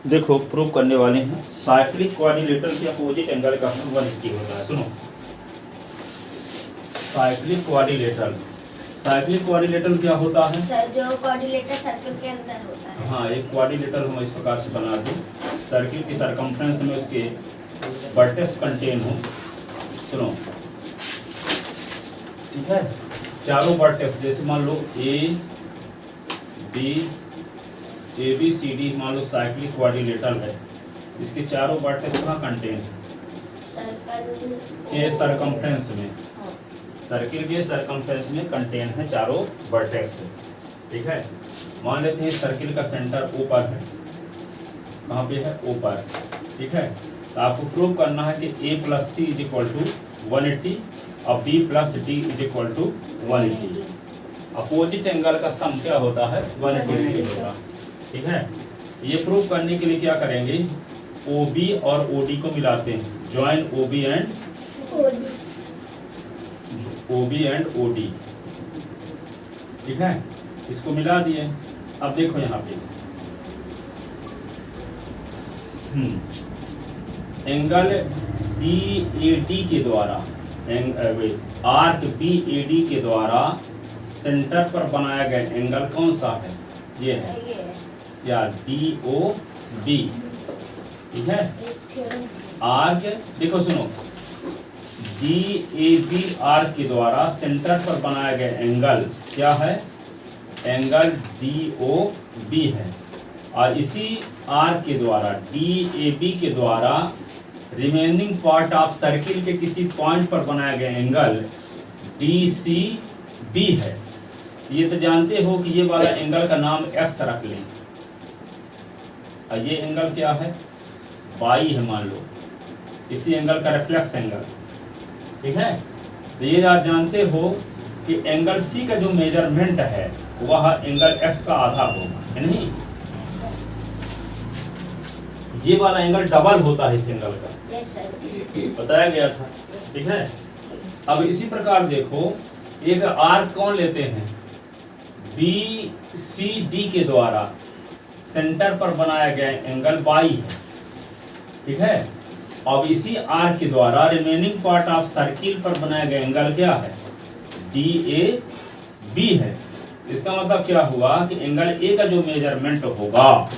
देखो प्रूव करने वाले हैं साइक्लिक क्वाड्रिलेटरल के अपोजिट एंगल का सम 180 होता है। सुनो, साइक्लिक क्वाड्रिलेटरल क्या होता है सर? जो क्वाड्रिलेटर सर्कल के अंदर होता है। हाँ, एक क्वाड्रिलेटरल हम इस प्रकार से बना दें, सर्किल की सरकमफ्रेंस में उसके वर्टेक्स कंटेन हो। सुनो, ठीक है, चारों वर्टेक्स जैसे मान लो ए बी सी डी मान लो साइक्लिक क्वाड्रिलेटरल है, इसके चारों वर्टेक्स कहाँ कंटेन है? सर्कल के सरकमफ्रेंस में, सर्किल के सरकमफ्रेंस में कंटेन है चारों वर्टेक्स। ठीक है, मान लेते हैं सर्किल का सेंटर ऊपर है, कहाँ पे है? ऊपर। ठीक है, तो आपको प्रूव करना है कि a plus C is equal to 180 और b plus D is equal to 180। Opposite angle का सम क्या होता है? 180 डिग्री होगा। ठीक है, ये प्रूव करने के लिए क्या करेंगे, OB और OD को मिलाते हैं, ज्वाइन OB एंड OD। ठीक है, इसको मिला दिए। अब देखो यहाँ पे एंगल BAD के द्वारा, आर्क BAD के द्वारा सेंटर पर बनाया गया एंगल कौन सा है? ये है या DOB। ठीक है, आर्क, देखो सुनो, DAB आर्क के द्वारा सेंटर पर बनाया गया एंगल क्या है? एंगल DOB है। और इसी आर्क के द्वारा DAB के द्वारा रिमेनिंग पार्ट ऑफ सर्किल के किसी पॉइंट पर बनाया गया एंगल DCB है। ये तो जानते हो कि ये वाला एंगल का नाम x रख लें, और ये एंगल क्या है? y है मान लो, इसी एंगल का रिफ्लेक्स एंगल। ठीक है, तो ये आप जानते हो कि एंगल C का जो मेजरमेंट है वह एंगल x का आधा होगा, है नहीं? ये वाला एंगल डबल होता है इस एंगल का, बताया गया था। ठीक है, अब इसी प्रकार देखो, एक आर्क कौन लेते हैं? BCD के द्वारा सेंटर पर बनाया गया एंगल y है। ठीक है, अब इसी आर्क के द्वारा रिमेनिंग पार्ट ऑफ सर्किल पर बनाया गया एंगल क्या है? DAB है। इसका मतलब क्या हुआ कि एंगल A का जो मेजरमेंट होगा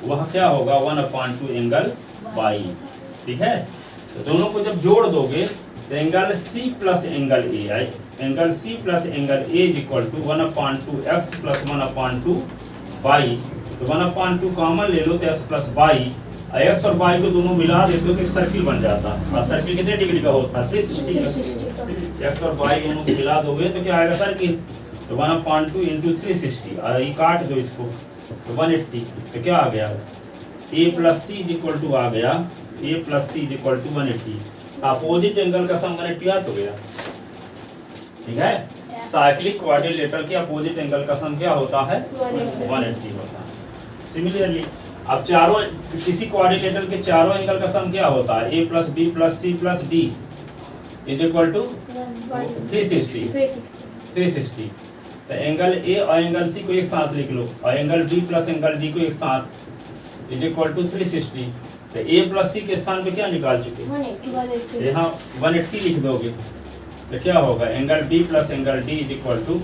वह क्या होगा? 1/2 एंगल y। ठीक है, तो दोनों को जब जोड़ दोगे तो angle C plus angle A आई, angle C plus angle A is equal to 1/2 x plus 1/2 y। तो 1/2 कॉमन ले लो तो x प्लस y, x और y को दोनों मिला देते हो तो एक सर्किल बन जाता है। और सर्किल कितने डिग्री का होता है? 360 का। x और y दोनों को मिला दोगे तो क्या आएगा सर्किल? तो 1/2 इंटू 360, और ये काट दो इसको तो 180। तो क्या आ गया? a plus C is equal to आ गया, a plus C is equal to 180। Opposite angle का सम 180 आ तो गया। ठीक है, साइक्लिक क्वाड्रिलेटरल के अपोजिट एंगल का सम क्या होता है? 180 होता है। सिमिलरली अब चारों, किसी क्वाड्रिलेटरल के चारों एंगल का सम क्या होता है? a plus b plus c plus d is equal to 360। तो एंगल a और एंगल c को एक साथ लिख लो, और angle b plus angle d को एक साथ इज इक्वल टू 360। तो a प्लस c के स्थान पे क्या निकाल चुके? यहाँ 180 लिख दोगे तो क्या होगा? Angle b plus angle d is equal to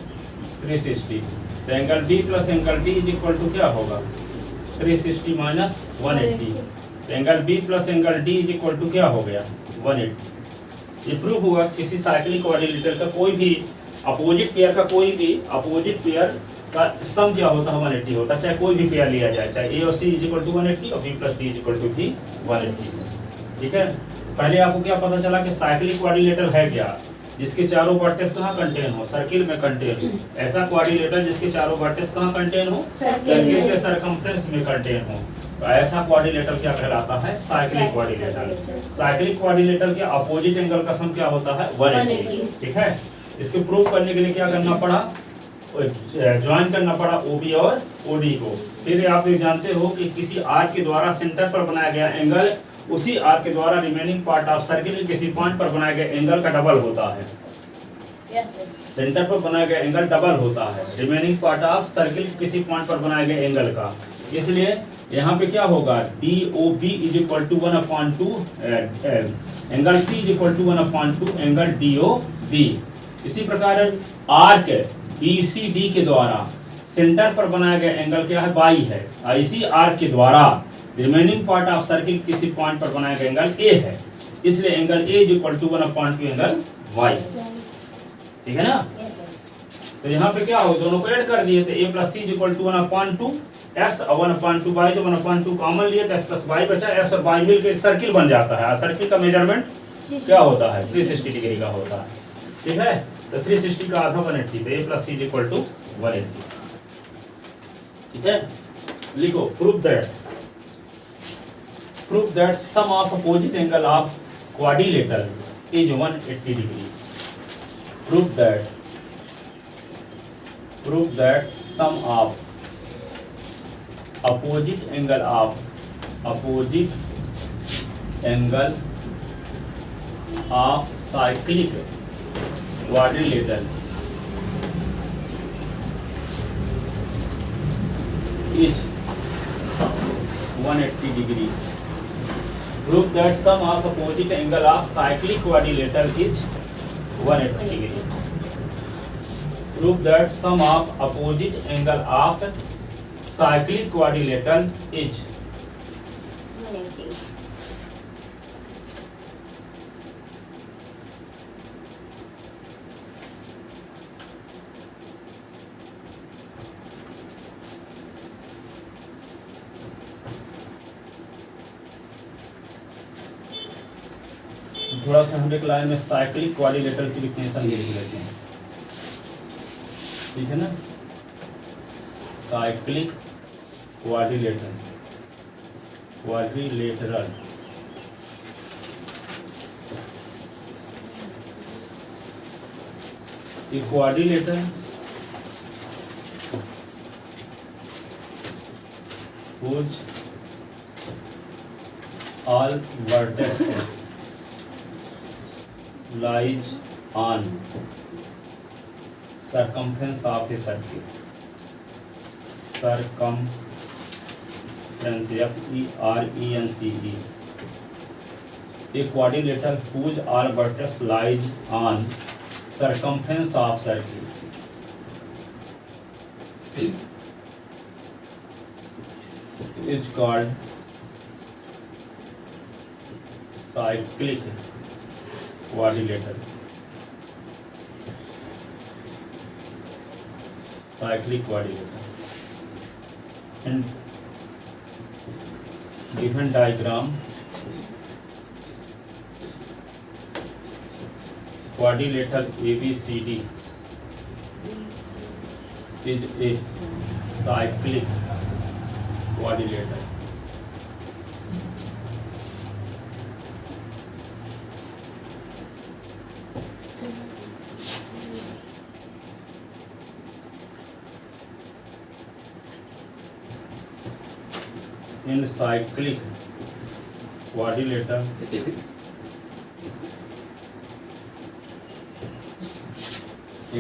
360। तो angle b plus angle d is equal to क्या होगा? 360 माइनस 180। तो angle b plus angle d is equal to क्या हो गया? 180। ये प्रूफ हुआ किसी साइक्लिक क्वाड्रिलेटरल का कोई भी अपोजिट पेयर का का सम क्या होता है? 180 होता है, चाहे कोई भी पेयर लिया जाए, चाहे a और c इज इक्वल टू 180 और b plus d is equal to भी 180। ठीक है, पहले आपको क्या पता चला कि साइक्लिक क्वाड्रिलेटरल है क्या? जिसके चारों वर्टेक्स कहाँ कंटेन हो? सर्किल में कंटेन हो। ऐसा क्वाड्रिलेटरल जिसके चारों वर्टेक्स कहाँ कंटेन हो? सर्किल के सरकमफ्रेंस में कंटेन हो। तो ऐसा क्वाड्रिलेटरल क्या कहलाता है? Cyclic quadrilateral. साइक्लिक क्वाड्रिलेटरल के अपोजिट एंगल का सम क्या होता है? 180। ठीक है, इसको प्रूव करने के लिए क्या करना पड़ा? ज्वाइन करना पड़ा OB और OD को। फिर आप ये जानते हो कि किसी आर्क के द्वारा सेंटर पर बनाया गया एंगल उसी आर्क के द्वारा रिमेनिंग पार्ट ऑफ सर्किल के किसी पॉइंट पर बनाए गए एंगल का डबल होता है। सेंटर पर बनाया गया एंगल डबल होता है रिमेनिंग पार्ट ऑफ सर्किल किसी पॉइंट पर बनाए गए एंगल का। इसलिए यहाँ पे क्या होगा, DOB is equal to 1/2 angle C is equal to 1/2 angle DOB। इसी प्रकार आर्क BCD के द्वारा सेंटर पर बनाया गया एंगल क्या है, बाई है। इसी आर्क के द्वारा रिमेनिंग पार्ट ऑफ सर्किल किसी पॉइंट पर बनाया गया एंगल A है, इसलिए angle A is equal to 1/2 angle Y। ठीक है ना। तो यहाँ पे क्या हो, दोनों को ऐड कर दिए, तो A plus C is equal to 1/2 S और 1/2 Y, तो 1/2 कॉमन लिए तो S प्लस Y बचा, S और Y मिलकर एक सर्किल बन जाता है। सर्किल का मेजरमेंट क्या होता है, 360 डिग्री का होता है। ठीक है, तो 360 का आधा 180, तो A plus C is equal to 180। ठीक है, लिखो prove that sum of opposite angle of quadrilateral is 180 degree। prove that sum of opposite angle of cyclic quadrilateral is 180 degree। Prove that sum of opposite angle of cyclic quadrilateral is 180 degree। Prove that sum of opposite angle of cyclic quadrilateral is 180। थोड़ा सा हम एक line में cyclic quadrilateral की definition भी लिख लेते हैं। ठीक है ना, साइक्लिक क्वाड्रिलेटरल ये quadrilateral whose all vertices lies on circumference of a circle। circumference FERENCE, a quadrilateral whose all vertex lies on circumference of circle is called cyclic quadrilateral। cyclic quadrilateral and given diagram quadrilateral ABCD is a cyclic quadrilateral। In cyclic quadrilateral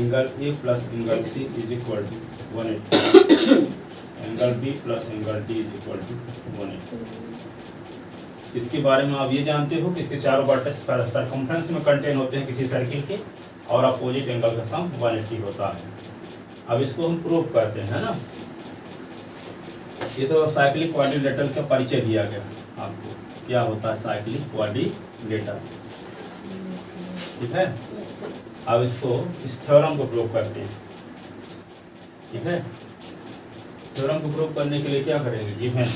angle A plus angle C is equal to 180, angle B plus angle D is equal to 180। इसके बारे में आप ये जानते हो कि इसके चारों वर्टेक्स सर्कमफ्रेंस में कंटेन होते हैं किसी सर्किल के, और अपोजिट एंगल का सम 180 होता है। अब इसको हम प्रूव करते हैं ना। ये तो साइक्लिक क्वाड्रिलेटरल का परिचय दिया गया आपको, क्या होता है साइक्लिक क्वाड्रिलेटरल। ठीक है, अब इसको इस थ्योरम को प्रूव करते हैं। ठीक है, थ्योरम को प्रूव करने के लिए क्या करेंगे, given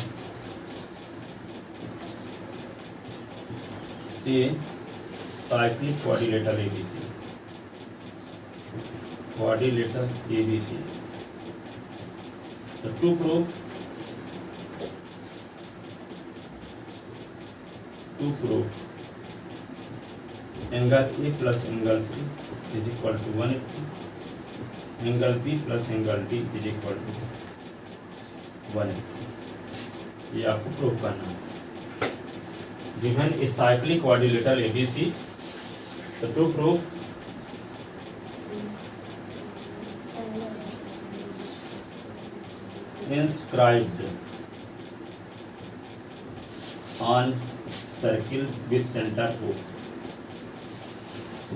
cyclic quadrilateral ABC, quadrilateral ABC। तो to prove angle A plus angle C is equal to 180, angle B plus angle D is equal to 180। ये आपको प्रूव करना है। Given a cyclic quadrilateral ABC, the to prove inscribed on circle with centre O,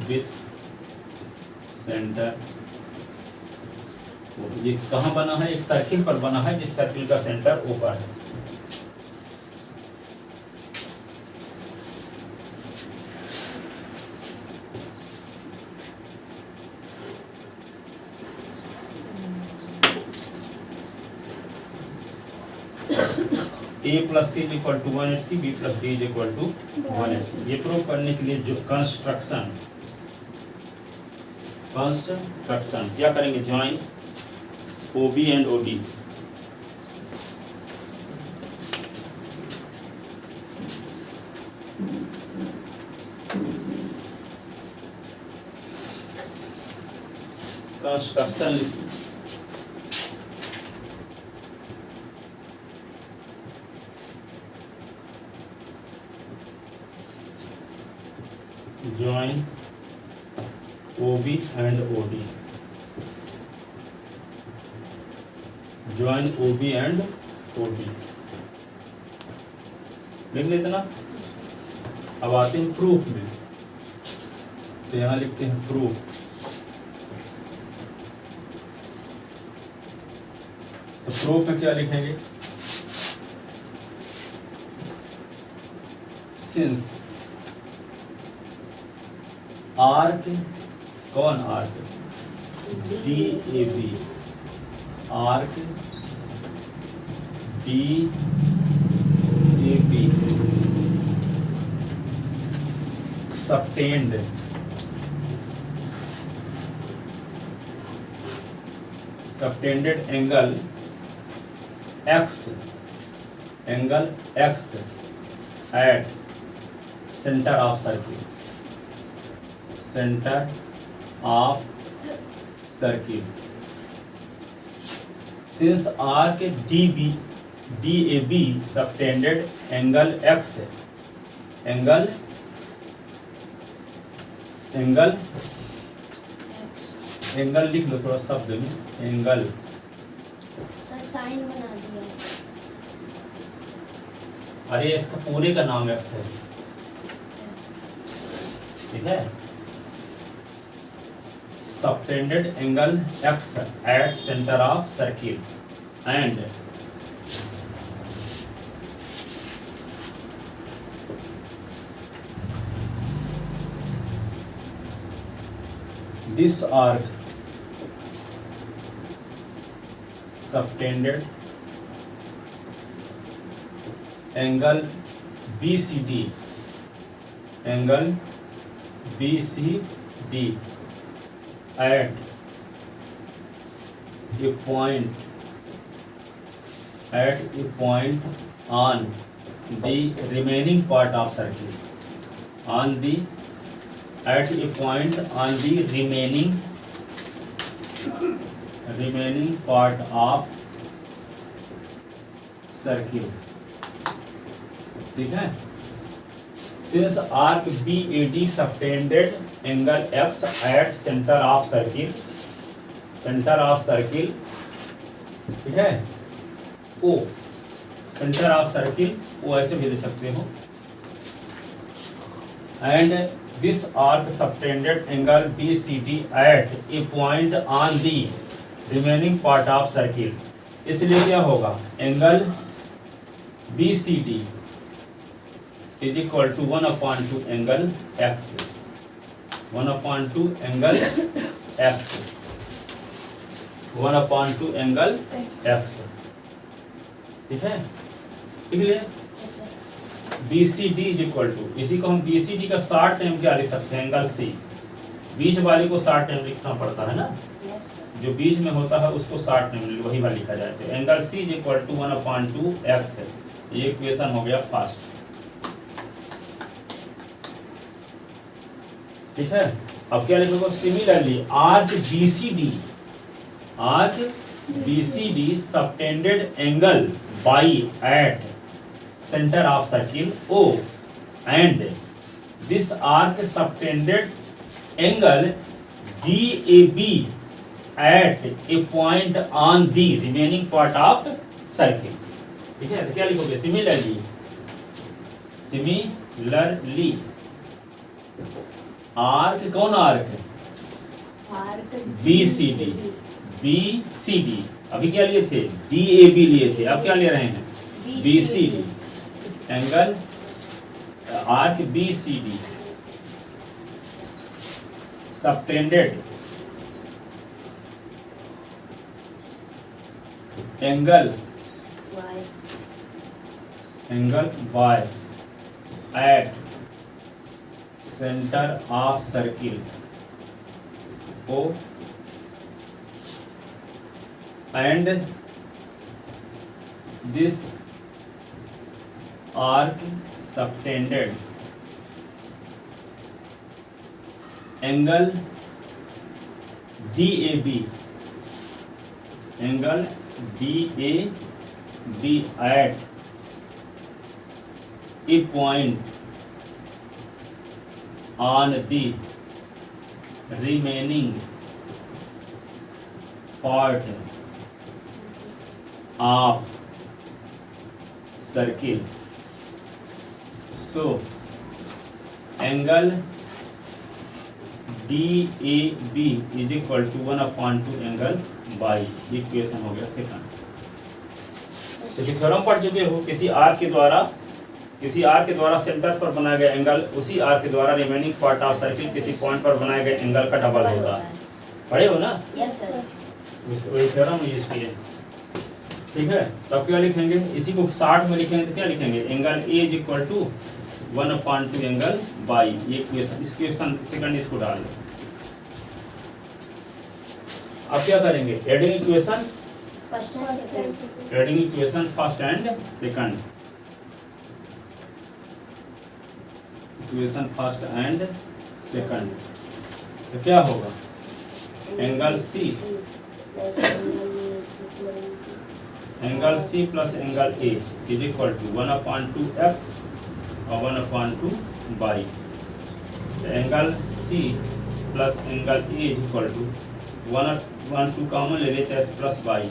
with centre O। ये कहाँ बना है? एक circle पर बना है जिस सर्किल का सेंटर O पर है। A plus C is equal to 180, B plus D is equal to 180। ये प्रूव करने के लिए जो कंस्ट्रक्शन क्या करेंगे? Join OB and OD। Construction join OB and OD, join OB and OD लिख लेते ना। अब आते हैं प्रूफ में, तो यहाँ लिखते हैं प्रूफ। तो प्रूफ में क्या लिखेंगे? सिंस आर्क, कौन arc? DAB, arc DAB subtend angle X at centre of circle, centre of circle. Since arc DAB subtended angle X, angle लिख लो थोड़ा शब्द में, एंगल। सर साइन बना दिया। अरे इसका पूरे का नाम X है, ठीक है। Subtended angle X at centre of circle and this arc subtended angle BCD at a point on the remaining part of circuit, at a point on the remaining part of circle, ठीक है। Since arc BAD subtended angle X at center of circle, ठीक है, O, centre of circle O ऐसे भी दे सकते हो, and this arc subtended angle BCD at a point on the remaining part of circle। इसलिए क्या होगा? Angle BCD is equal to 1/2 angle X, 1/2 angle X, 1/2 angle X, ठीक है। ठीक है, BCD इज इक्वल टू, इसी को हम BCD का शॉर्ट नेम क्या लिख सकते हैं? Angle C। बीच वाले को शॉर्ट नेम लिखना पड़ता है ना, जो बीच में होता है उसको शॉर्ट नेम वही वाला लिखा जाता है। Angle C is equal to 1/2 X है। ये इक्वेशन हो गया फर्स्ट, ठीक है। अब क्या लिखोगे? Similarly arc BCD subtended angle Y at center of circle O and this arc subtended angle DAB at a point on the remaining part of circle, ठीक है। तो क्या लिखोगे? सिमिलरली सिमिलरली आर्क, कौन आर्क? आर्क BCD, BCD अभी क्या लिए थे? DAB लिए थे, अब क्या ले रहे हैं? BCD, angle arc BCD subtended angle Y Y at center of circle O and this arc subtended angle DAB at a point on the remaining part of circle. So angle DAB is equal to 1/2 angle y. Equation हो गया second. किसी theorem पढ़ चुके हो, किसी arc के द्वारा centre पर बनाया गया एंगल उसी आर्क के द्वारा रिमेनिंग पार्ट ऑफ सर्किल किसी पॉइंट पर बनाए गए एंगल का डबल होगा। पढ़े हो ना? Yes sir. वही थ्योरम यूज किए, ठीक है। तब क्या लिखेंगे? इसी को 60 में लिखेंगे तो क्या लिखेंगे? Angle A is equal to 1/2 angle Y. ये इक्वेशन सेकंड इसको डाल दो। अब क्या करेंगे? Adding equation first and second. Adding equation first and second. Equation first and second तो क्या होगा? Angle C plus angle A is equal to 1/2 x और 1/2 y। Angle C plus angle A is equal to 1/2 common ले लेते हैं s plus y।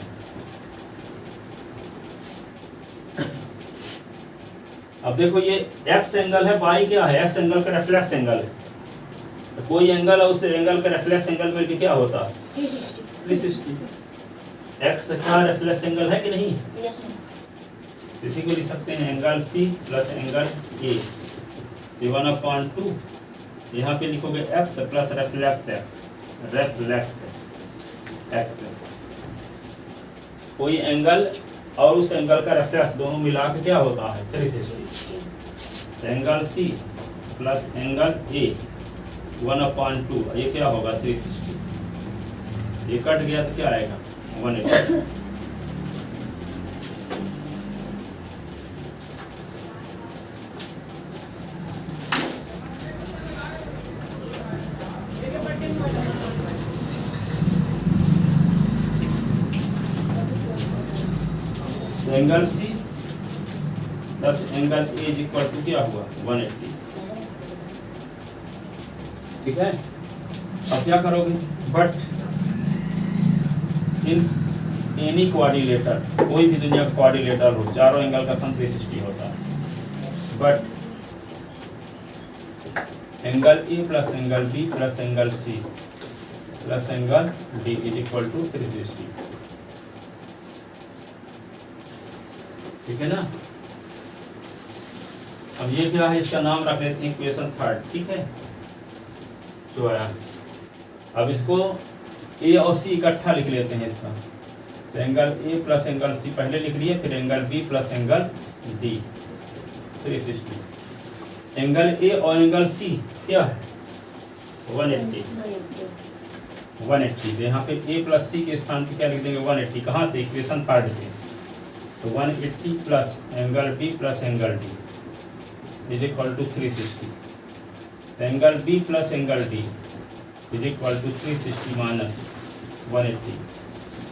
अब देखो ये x एंगल है, y क्या है? s एंगल का रिफ्लेक्स एंगल है। तो कोई एंगल है, उस एंगल का रिफ्लेक्स एंगल मिलके क्या होता है? 360। x का रिफ्लेक्स एंगल है कि नहीं? Yes sir. इसी को लिख सकते हैं angle c plus angle a। 1/2 यहाँ पे लिखोगे x प्लस रिफ्लेक्स x। कोई एंगल और उस एंगल का रेफरेंस दोनों मिला के क्या होता है? 360। Angle C plus angle A 1/2 ये क्या होगा? 360। ये कट गया तो क्या आएगा? 180। Angle C plus angle A is equal to क्या हुआ? 180। ठीक है। अब क्या करोगे? बट इन एनी क्वाड्रिलेटर, कोई भी दुनिया का क्वाड्रिलेटर हो, चारों एंगल का सम 360 होता है। But angle A plus angle B plus angle C plus angle D is equal to 360। ठीक है ना? अब ये क्या है? इसका नाम रख लेते हैं इक्वेशन थर्ड। ठीक है, जो आया। अब इसको ए और सी इकट्ठा लिख लेते हैं इसका। तो angle A plus angle C पहले लिख लिए, फिर angle B plus angle D 360। Angle A और एंगल सी क्या है? 180। तो यहाँ पे ए प्लस सी के स्थान पे क्या लिख देंगे? 180। कहाँ से? इक्वेशन थर्ड से। तो 180 plus angle B plus angle D is equal to 360। Angle B plus angle D is equal to 360 minus 180।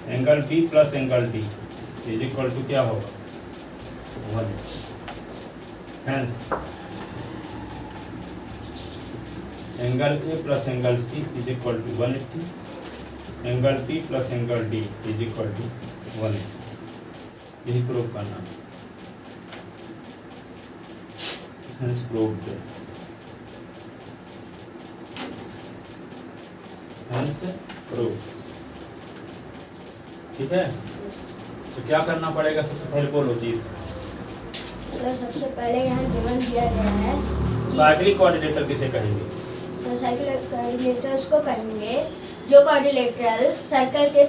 Angle B plus angle D is equal to क्या होगा? 180। Hence angle A plus angle C is equal to 180। Angle B plus angle D is equal to 180। यही prove करना। hence proved, hence proved। ठीक है, तो क्या करना पड़ेगा सबसे पहले बोलो जीत। सर सबसे पहले यहाँ गिवन दिया गया है साइक्लिक कोऑर्डिनेटर किसे कहेंगे? सर साइक्लिक कोऑर्डिनेटर्स को कहेंगे जो कोऑर्डिनेटर सर्कल के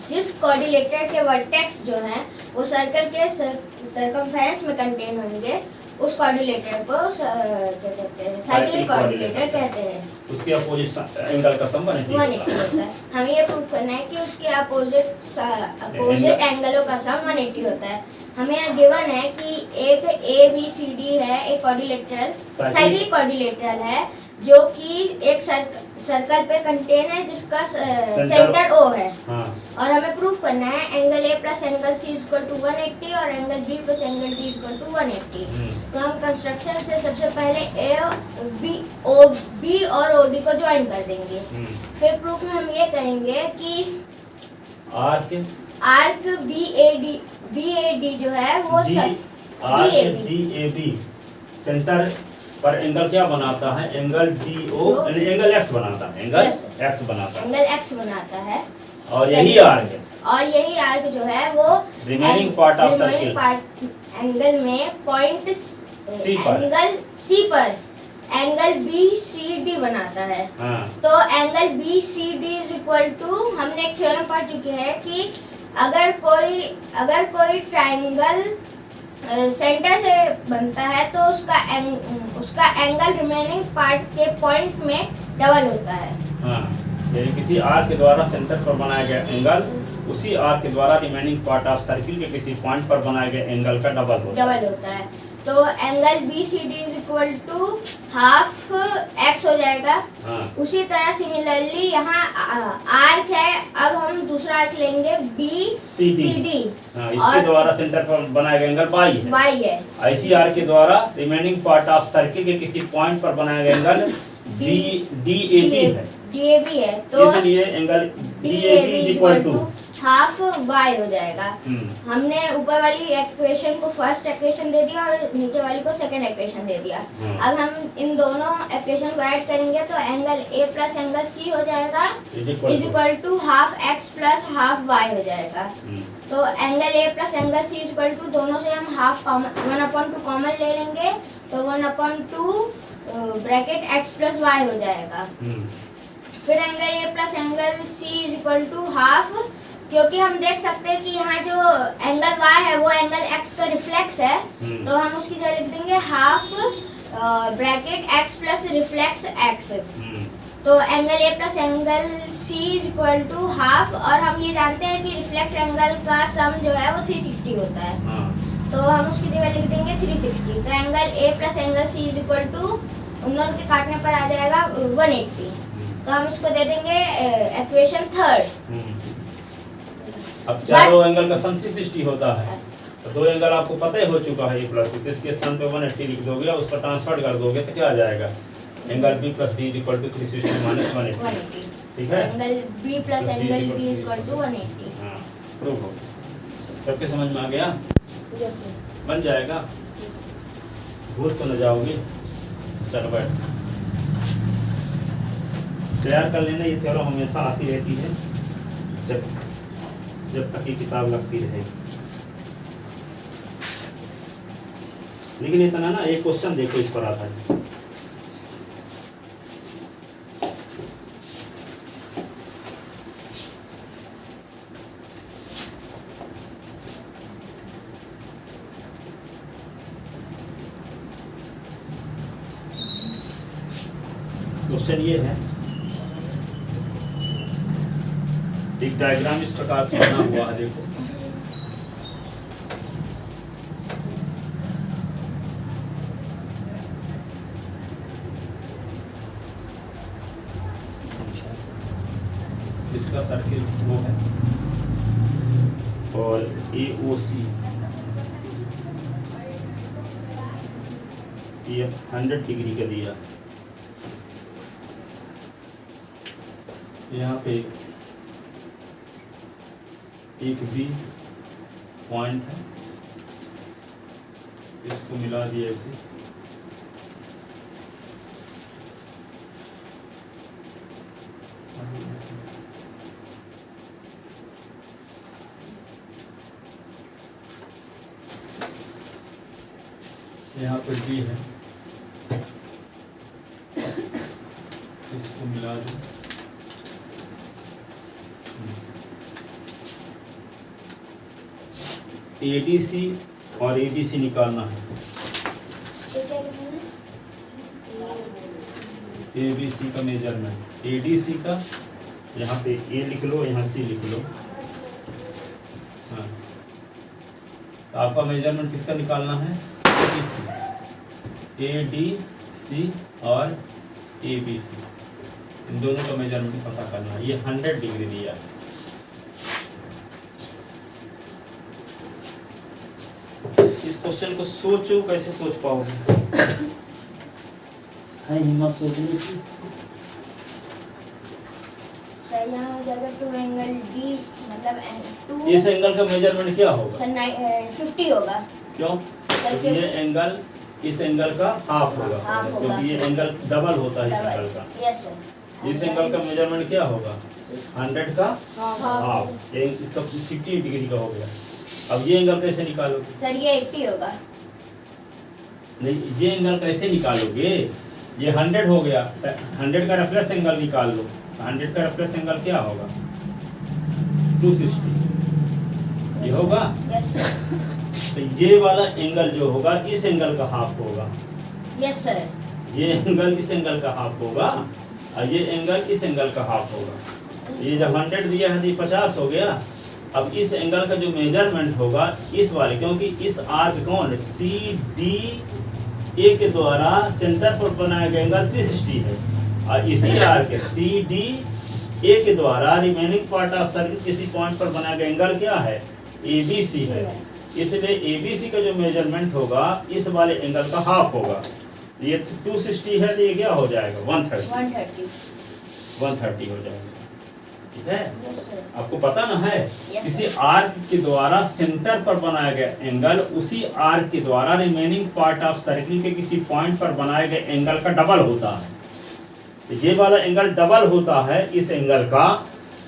जिस कोऑर्डिनेटर के वर्टेक्स जो हैं वो सर्कल के सर्कमफेरेंस में कंटेन होंगे, उस कोऑर्डिनेटर को क्या कहते हैं? साइक्लिक कोऑर्डिनेटर कहते हैं। उसके अपोजिट एंगल का सम 180 होता है। हमें ये प्रूव करना है कि उसके अपोजिट एंगलों का सम 180 होता है। हमें यहाँ गिवन है कि एक ABCD है, एक कोऑर्डिनेटर साइक्लिक कोऑर्डिनेटर है जो कि एक सर्कल पे कंटेन है जिसका सेंटर O है। हाँ। और हमें प्रूफ करना है angle A plus angle C equal to 180 और angle B plus angle D equal to 180। तो हम कंस्ट्रक्शन से सबसे पहले B और OD को ज्वाइन कर देंगे। फिर प्रूफ में हम ये करेंगे कि आर्क BAD जो है वो DAB सेंटर पर एंगल क्या बनाता है? एंगल DO एंगल X बनाता है, एंगल X बनाता है और यही आर्क है। और यही आर्क जो है वो remaining part of circle angle में पॉइंट एंगल C पर एंगल BCD बनाता है। हाँ। तो angle BCD is equal to, हमने एक थ्योरम पढ़ चुके हैं कि अगर कोई ट्रायंगल सेंटर से बनता है तो उसका एंगल रिमेनिंग पार्ट के पॉइंट में डबल होता है। हाँ, यानी किसी आर्क के द्वारा सेंटर पर बनाया गया एंगल उसी आर्क के द्वारा रिमेनिंग पार्ट ऑफ सर्किल के किसी पॉइंट पर बनाए गए एंगल का डबल होता है। तो angle BCD is equal to half x हो जाएगा। हाँ। उसी तरह सिमिलरली यहाँ आर्क है, अब हम दूसरा आर्क लेंगे BCD। हाँ, इसके द्वारा सेंटर पर बनाया गया एंगल y है। ऐसी आर्क के द्वारा रिमेनिंग पार्ट ऑफ सर्किल के किसी पॉइंट पर बनाया गया एंगल DAB है। तो इसलिए angle DAB is equal to half y हो जाएगा। हमने ऊपर वाली इक्वेशन को फर्स्ट इक्वेशन दे दिया और नीचे वाली को सेकंड इक्वेशन दे दिया। अब हम इन दोनों इक्वेशन को ऐड करेंगे तो angle A plus angle C हो जाएगा is equal to half x plus half y हो जाएगा। तो angle A plus angle C is equal to, दोनों से हम हाफ 1/2 कॉमन ले लेंगे तो 1/2 ब्रैकेट x प्लस y हो जाएगा। फिर angle A plus angle C is equal to half, क्योंकि हम देख सकते हैं कि यहाँ जो एंगल y है वो एंगल x का रिफ्लेक्स है, तो हम उसकी जगह लिख देंगे half bracket x plus reflex x। तो angle A plus angle C is equal to half, और हम ये जानते हैं कि रिफ्लेक्स एंगल का सम जो है वो 360 होता है, तो हम उसकी जगह लिख देंगे 360। तो angle A plus angle C is equal to, उन दोनों के काटने पर आ जाएगा 180। तो हम इसको दे देंगे इक्वेशन थर्ड। अब चारों एंगल का सम 360 होता है, तो दो एंगल आपको पता ही हो चुका है A प्लस, इसके सम पे 180 लिख दोगे, उसका ट्रांसफर कर दोगे तो क्या आ जाएगा? Angle B plus D is equal to 360 minus 180। ठीक है, angle B plus angle D is equal to 180। हां, प्रूफ हो गया। सबके समझ में आ गया? बन जाएगा, भूल तो न जाओगे। चलो बैठ, तैयार कर लेना। ये थ्योरम हमेशा आती रहती है जब तक ये किताब लगती रहेगी। लेकिन इतना ना, एक क्वेश्चन देखो इस पर आता है। क्वेश्चन ये है, एक डायग्राम इस प्रकार से बना हुआ है, देखो। इसका सर्किल वो है और AOC ये 100 डिग्री का दिया। यहाँ पे एक B पॉइंट है, इसको मिला दिया ऐसे, यहाँ पर डी है, इसको मिला दो, एडीसी और एबीसी निकालना है। एबीसी का मेजरमेंट, एडीसी का यहाँ पे ए लिख लो, यहाँ सी लिख लो। हाँ, तो आपका मेजरमेंट किसका निकालना है? एडीसी, एडीसी और एबीसी, इन दोनों का मेजरमेंट पता करना है। ये 100 डिग्री दिया है। इस क्वेश्चन को सोचो, कैसे सोच पाओगे? है हिम्मत सोचने की? सर यहाँ हो जाएगा 2 एंगल डी, मतलब 2। इस एंगल का मेजरमेंट क्या होगा? सर 50 होगा। क्यों? क्योंकि ये एंगल इस एंगल का हाफ होगा, क्योंकि ये एंगल डबल होता है इस एंगल का। Yes sir. इस एंगल का मेजरमेंट क्या होगा? 100 का हाफ, इसका 50 डिग्री का हो गया। अब ये एंगल कैसे निकालोगे? सर ये 80 होगा। नहीं, ये एंगल कैसे निकालोगे? ये 100 हो गया, 100 का रेफरेंस एंगल निकाल लो। 100 का रेफरेंस एंगल क्या होगा? 260, ये होगा। Yes sir. तो ये वाला एंगल जो होगा इस एंगल का हाफ होगा। Yes sir. ये एंगल इस एंगल का हाफ होगा और ये एंगल इस एंगल का हाफ होगा। ये जब 100 दिया है तो 50 हो गया। अब इस एंगल का जो मेजरमेंट होगा इस वाले, क्योंकि इस आर्क कौन सी डी ए के द्वारा सेंटर पर बनाया गया एंगल 360 है, और इसी आर्क सी डी ए के द्वारा रिमेनिंग पार्ट ऑफ सर्किल किसी पॉइंट पर बनाया गया एंगल क्या है? एबीसी है। इसलिए एबीसी का जो मेजरमेंट होगा इस वाले एंगल का हाफ होगा। ये 260 है तो ये क्या हो जाएगा? 130 हो जाएगा। ठीक है? Yes sir. आपको पता ना है? Yes, किसी आर्क के द्वारा सेंटर पर बनाया गया एंगल उसी आर्क के द्वारा रिमेनिंग पार्ट ऑफ सर्किल के किसी पॉइंट पर बनाए गए एंगल का डबल होता है। तो ये वाला एंगल डबल होता है इस एंगल का,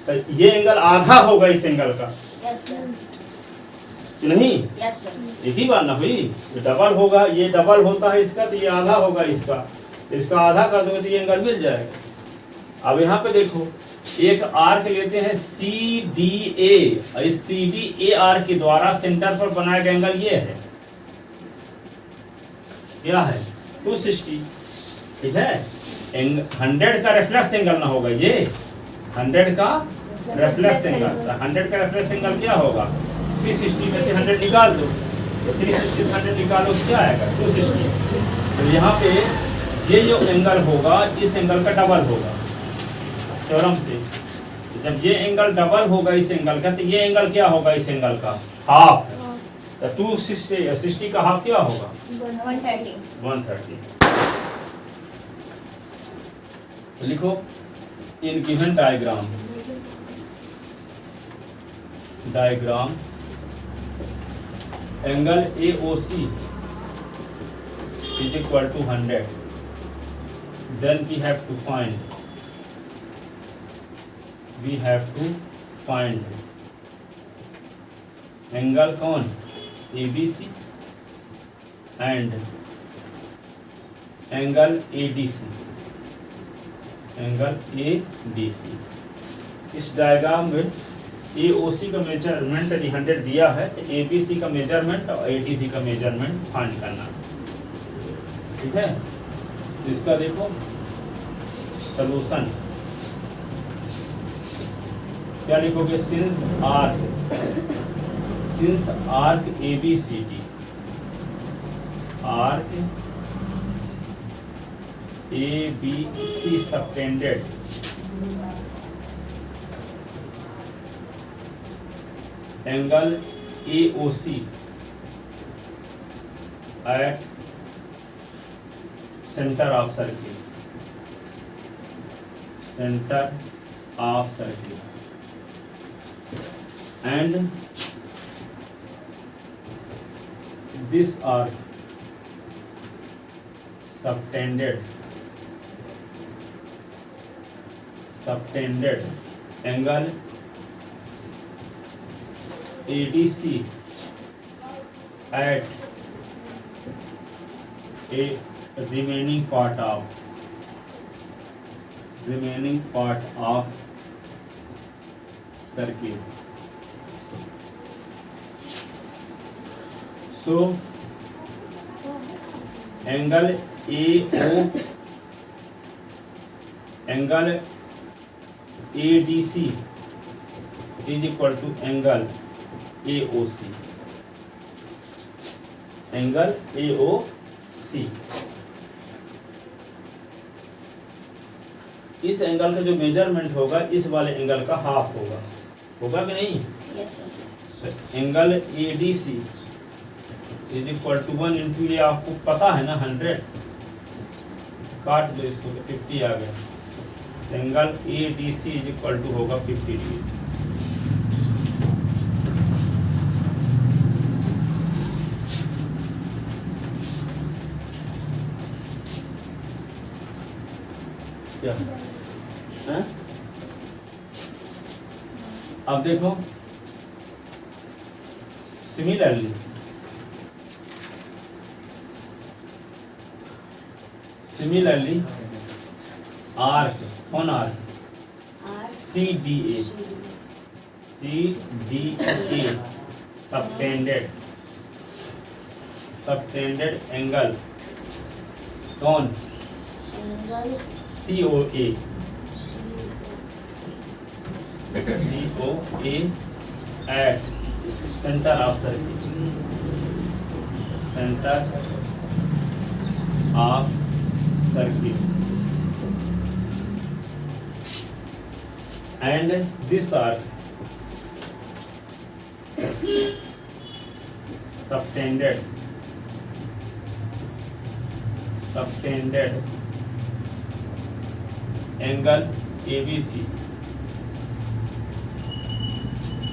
तो ये एंगल आधा होगा इस एंगल का। Yes sir. नहीं? Yes sir. एक ही बात ना हुई? ये डबल होगा, ये डबल होता है इसका, तो ये आधा होगा इसका। तो इसका आधा कर दोगे तो ये एंगल मिल जाएगा। अब यहाँ पे देखो, एक आर्क लेते हैं सी डी ए, और इस सी डी ए आर्क के द्वारा सेंटर पर बनाया गया एंगल ये है, क्या है? 260। ठीक है? 100 का रेफरेंस एंगल ना होगा ये, 100 का रेफरेंस एंगल। 100 का रेफरेंस एंगल क्या होगा? 360 में से 100 निकाल दो, 360 से 100 निकालो क्या आएगा? 260। तो यहाँ पे ये जो एंगल होगा इस एंगल का डबल होगा थ्योरम से। जब ये एंगल डबल होगा इस एंगल का, तो ये एंगल क्या होगा इस एंगल का? हाफ। तो 260 का हाफ क्या होगा? 130। लिखो in given diagram angle AOC is equal to 100, then we have to find angle कौन? ABC and angle ADC। इस डायग्राम में AOC का मेजरमेंट 100 दिया है, तो ABC का मेजरमेंट और ADC का मेजरमेंट फाइंड करना। ठीक है? इसका देखो सलूशन क्या लिखोगे? Since arc ABCD, arc ABC subtended angle AOC at center of circle, and this arc subtended angle ADC at a remaining part of circle. So angle ADC is equal to angle AOC. Angle AOC. इस angle का जो measurement होगा इस वाले angle का half होगा कि नहीं? Yes sir. Angle ADC is equal to 1 into, ये आपको पता है ना 100, काट दो इसको तो 50 आ गया। Angle ADC is equal to होगा 50 डिग्री। क्या है? अब देखो सिमिलरली आर्क, कौन आर्क? CDA subtended एंगल कौन? COA at center of circle, and this arc subtended angle ABC,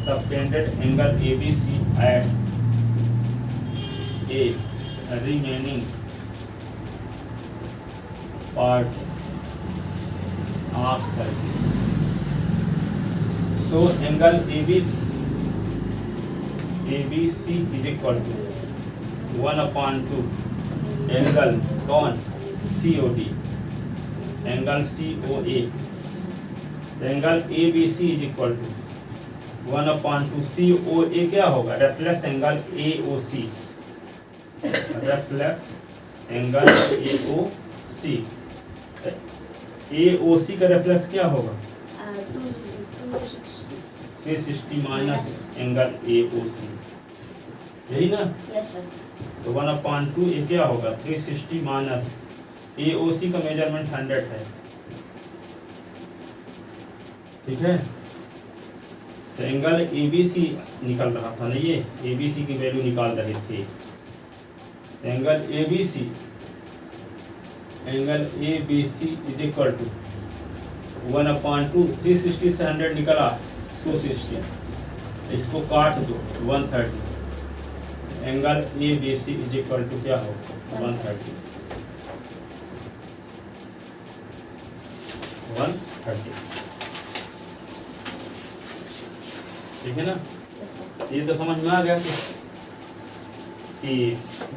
subtended angle ABC at a remaining part of circle. So angle ABC is equal to 1/2 angle कौन? COD, angle COA। Angle ABC is equal to 1/2 COA क्या होगा? Reflex angle AOC, reflex angle AOC। AOC का reflex क्या होगा? 360 minus angle AOC, यही ना? Yes sir. तो 1/2 ये क्या होगा? 360 माइनस AOC का मेजरमेंट 100 है, ठीक है? तो एंगल ABC निकल रहा था ना, ये ABC की वैल्यू निकाल रहे थे। Angle ABC is equal to 1/2, 360 से 100 निकला 260, इसको काट दो 130। Angle ABC is equal to क्या हो? 130। ठीक है ना? ये तो समझ में आ गया कि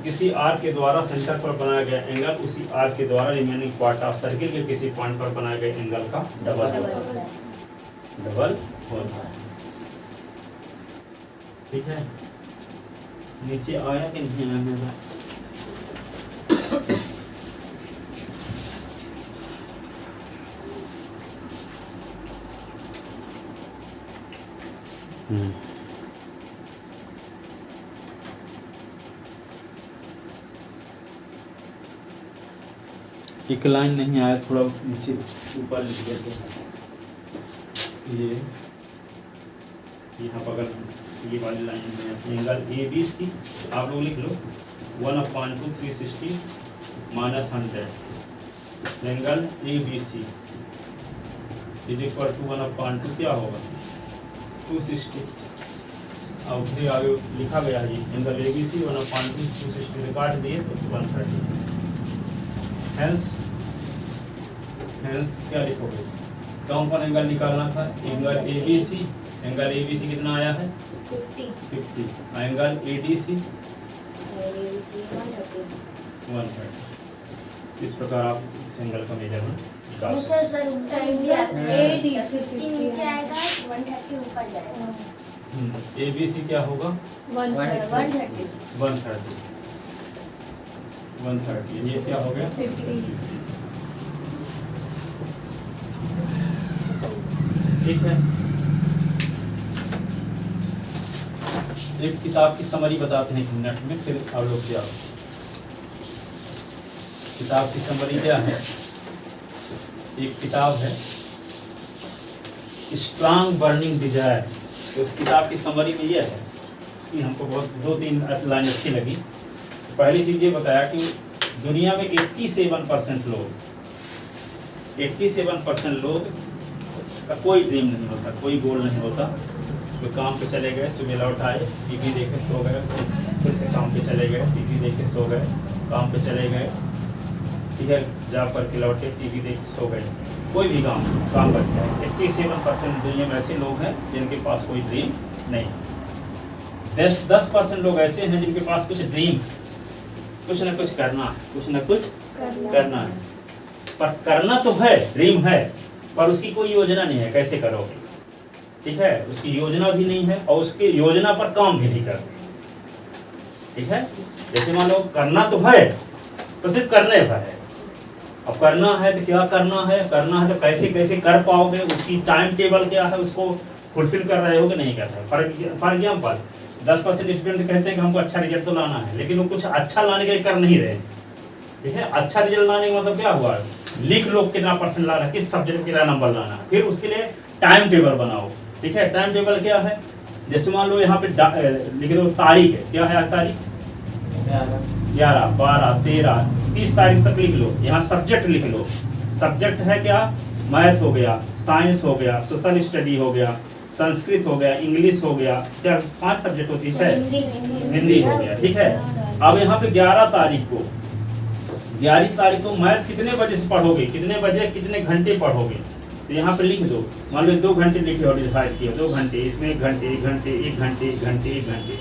किसी आर्क के द्वारा सेंटर पर बनाया गया एंगल उसी आर्क के द्वारा रिमेनिंग पार्ट ऑफ सर्किल के किसी पॉइंट पर बनाए गए एंगल का डबल होता है। ठीक है? नीचे आया कि नहीं आया मेरा? एक लाइन नहीं आया, थोड़ा नीचे ऊपर लिख करके ये यहाँ बगल ये वाली लाइन में एंगल ABC आप लोग लिख लो 1/2 360 minus 100 angle ABC is equal to 1/2 क्या होगा? 260। अब फिर आगे लिखा गया है एंगल ABC 1/2 260 से काट दिए तो 130। हेंस क्या लिखोगे? कौन कौन एंगल निकालना था? एंगल ABC, एंगल ABC कितना आया है? 50। Angle ADC 130। इस प्रकार आप इस एंगल का मेजरमेंट निकाल सकते हैं। सर उल्टा इंडिया 50 नीचे आएगा 130 ऊपर जाएगा। ABC क्या होगा? 130। ये क्या हो गया? 50। ठीक है। एक किताब की समरी बताते हैं 1 मिनट में, फिर आप लोग क्या किताब की समरी क्या है? एक किताब है स्ट्रांग बर्निंग डिजायर, तो उस किताब की समरी में ये है, उसकी हमको बहुत 2-3 लाइन अच्छी लगी। पहली चीज ये बताया कि दुनिया में 87% लोग का कोई ड्रीम नहीं होता, कोई गोल नहीं होता। वो काम पे चले गए, सुबह लौट आए, टीवी देखे सो गए, फिर से काम पे चले गए, टीवी देखे सो गए, काम पे चले गए, ठीक है, जॉब करके लौटे, टीवी देखे सो गए, कोई भी काम करते हैं। 87% दुनिया में ऐसे लोग हैं जिनके पास कोई ड्रीम नहीं। 10% लोग ऐसे हैं जिनके पास कुछ ड्रीम, कुछ न कुछ करना है, कुछ न कुछ करना है, पर करना तो है, ड्रीम है, पर उसकी कोई योजना नहीं है, कैसे करोगे? ठीक है, उसकी योजना भी नहीं है और उसकी योजना पर काम भी नहीं करते। ठीक है, जैसे मान लो करना तो है, तो सिर्फ करने पर है। अब करना है तो क्या करना है तो कैसे कैसे कर पाओगे, उसकी टाइम टेबल क्या है, उसको फुलफिल कर रहे हो कि नहीं कर रहे। फॉर एग्जाम्पल 10% स्टूडेंट कहते हैं कि हमको अच्छा रिजल्ट तो लाना है, लेकिन वो कुछ अच्छा लाने के लिए कर नहीं रहे। ठीक है, अच्छा रिजल्ट लाने का मतलब क्या हुआ? लिख लो कितना % लाना है, किस सब्जेक्ट में कितना नंबर लाना है, फिर उसके लिए टाइम टेबल बनाओ। ठीक है, टाइम टेबल क्या है? जैसे मान लो यहाँ पे लिख दो तारीख है, क्या है आज तारीख? 11, 12, 13, 30 तारीख तक लिख लो। यहाँ सब्जेक्ट लिख लो। सब्जेक्ट है क्या? मैथ हो गया, साइंस हो गया, सोशल स्टडी हो गया, संस्कृत हो गया, इंग्लिश हो गया, क्या 5 सब्जेक्ट होती है? हिंदी हो गया। ठीक है, अब यहाँ पे 11 तारीख को मैथ कितने बजे से पढ़ोगे, कितने बजे कितने घंटे पढ़ोगे, तो यहाँ पे लिख दो। मान लो 2 घंटे लिखे और डिवाइड किया, 2 घंटे, इसमें 1 घंटे, 1 घंटे, 1 घंटे, 1 घंटे, 1 घंटे।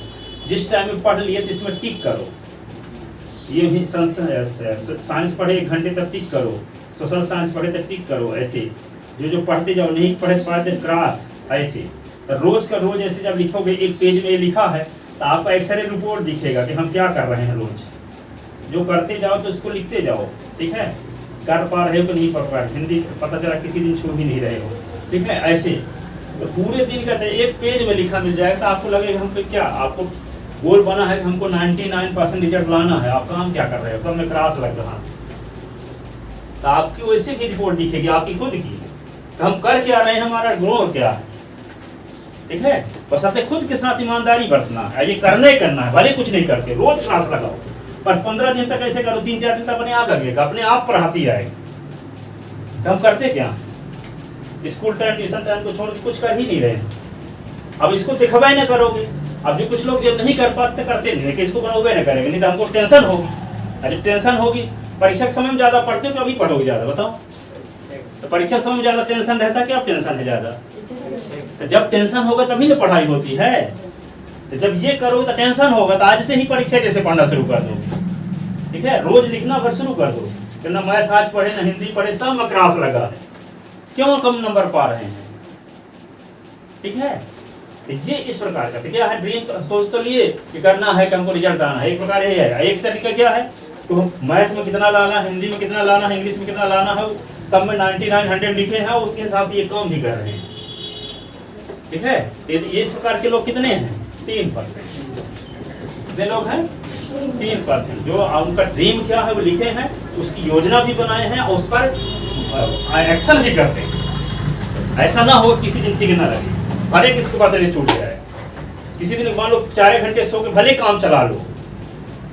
जिस टाइम में पढ़ लिए तो इसमें टिक करो। ये भी साइंस पढ़े 1 घंटे तक टिक करो, सोशल साइंस पढ़े तक टिक करो। ऐसे जो पढ़ते जाओ, नहीं पढ़ते क्रॉस। ऐसे तो रोज का रोज ऐसे जब लिखोगे, एक पेज में ये लिखा है तो आपका एक्सरे रिपोर्ट दिखेगा कि हम क्या कर रहे हैं रोज। जो करते जाओ तो इसको लिखते जाओ। ठीक है, कर पा रहे हो कि नहीं पढ़ पा रहे, हिंदी पता चला किसी दिन छू ही नहीं रहे हो। ठीक है, ऐसे तो पूरे दिन का एक पेज में लिखा मिल जाएगा तो आपको लगेगा हम पे क्या, आपको गोल बना है कि हमको 99% रिजल्ट लाना है, आप काम क्या कर रहे हो, सब में क्रॉस लग रहा है, तो आपकी वैसे की रिपोर्ट दिखेगी, आपकी खुद की, तो हम कर क्या रहे हैं, हमारा ग्रोथ क्या है। ठीक है, बस अपने खुद के साथ ईमानदारी बरतना है, ये करना है, भले कुछ नहीं करके रोज क्लास लगाओ, पर 15 दिन तक ऐसे करो, 3-4 दिन तक अपने आप लगेगा, अपने आप पर हंसी आएगी। तो हम करते क्या, स्कूल टाइम ट्यूशन टाइम को छोड़ के कुछ कर ही नहीं रहे। अब इसको दिखवाई ना करोगे, अब भी कुछ लोग जब नहीं कर पाते करते नहीं कि इसको करोगे ना करेंगे, नहीं तो हमको टेंशन होगी। जब टेंशन होगी, परीक्षा के समय में ज्यादा पढ़ते हो कि अभी पढ़ोगे ज्यादा, बताओ? तो परीक्षा के समय में ज्यादा टेंशन रहता है, क्या टेंशन है ज्यादा? तो जब टेंशन होगा तभी ना पढ़ाई होती है। तो जब ये करोगे तो टेंशन होगा, तो आज से ही परीक्षा जैसे पढ़ना शुरू कर दोगे। ठीक है, रोज लिखना भर शुरू कर दो कि ना मैथ आज पढ़े ना हिंदी पढ़े, सब में क्रॉस लगा है, क्यों कम नंबर पा रहे हैं। ठीक है, तो ये इस प्रकार का क्या है, ड्रीम तो सोच तो लिए कि करना है कि हमको रिजल्ट आना है, एक प्रकार ये है। एक तरीका क्या है, तो मैथ में कितना लाना, हिंदी में कितना लाना, इंग्लिश में कितना लाना है, सब में 99, 100 लिखे हैं, उसके हिसाब से ये काम भी कर रहे हैं। ठीक है, इस प्रकार के लोग कितने हैं? 3%। कितने लोग हैं? 3%। जो उनका ड्रीम क्या है वो लिखे हैं, उसकी योजना भी बनाए हैं और उस पर एक्शन भी करते हैं। ऐसा ना हो किसी दिन टिक ना लगे, भले किसको पता नहीं छूट जाए। किसी दिन मान लो 4 घंटे सो के भले काम चला लो।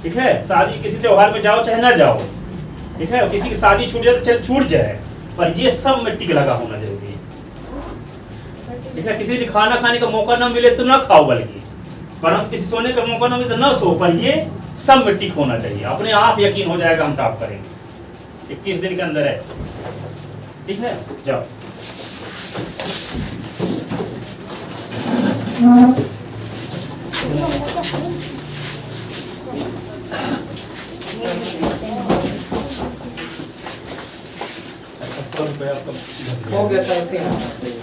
ठीक है, शादी किसी त्योहार पे जाओ चाहे ना जाओ, ठीक है, किसी की शादी छूट जाए तो चल छूट जाए, पर ये सब में टिक लगा होना जरूरी है। ठीक है, किसी दिन खाना खाने का मौका ना मिले तो ना खाओ, बल्कि परंतु किसी सोने का मौका ना मिले तो ना सो, पर ये सब में टिक होना चाहिए। अपने आप यकीन हो जाएगा हम टॉप करेंगे। 21 दिन के अंदर है, ठीक है। जाओ अच्छा, 100 रुपये आपका हो गया सर, उसी नंबर पे।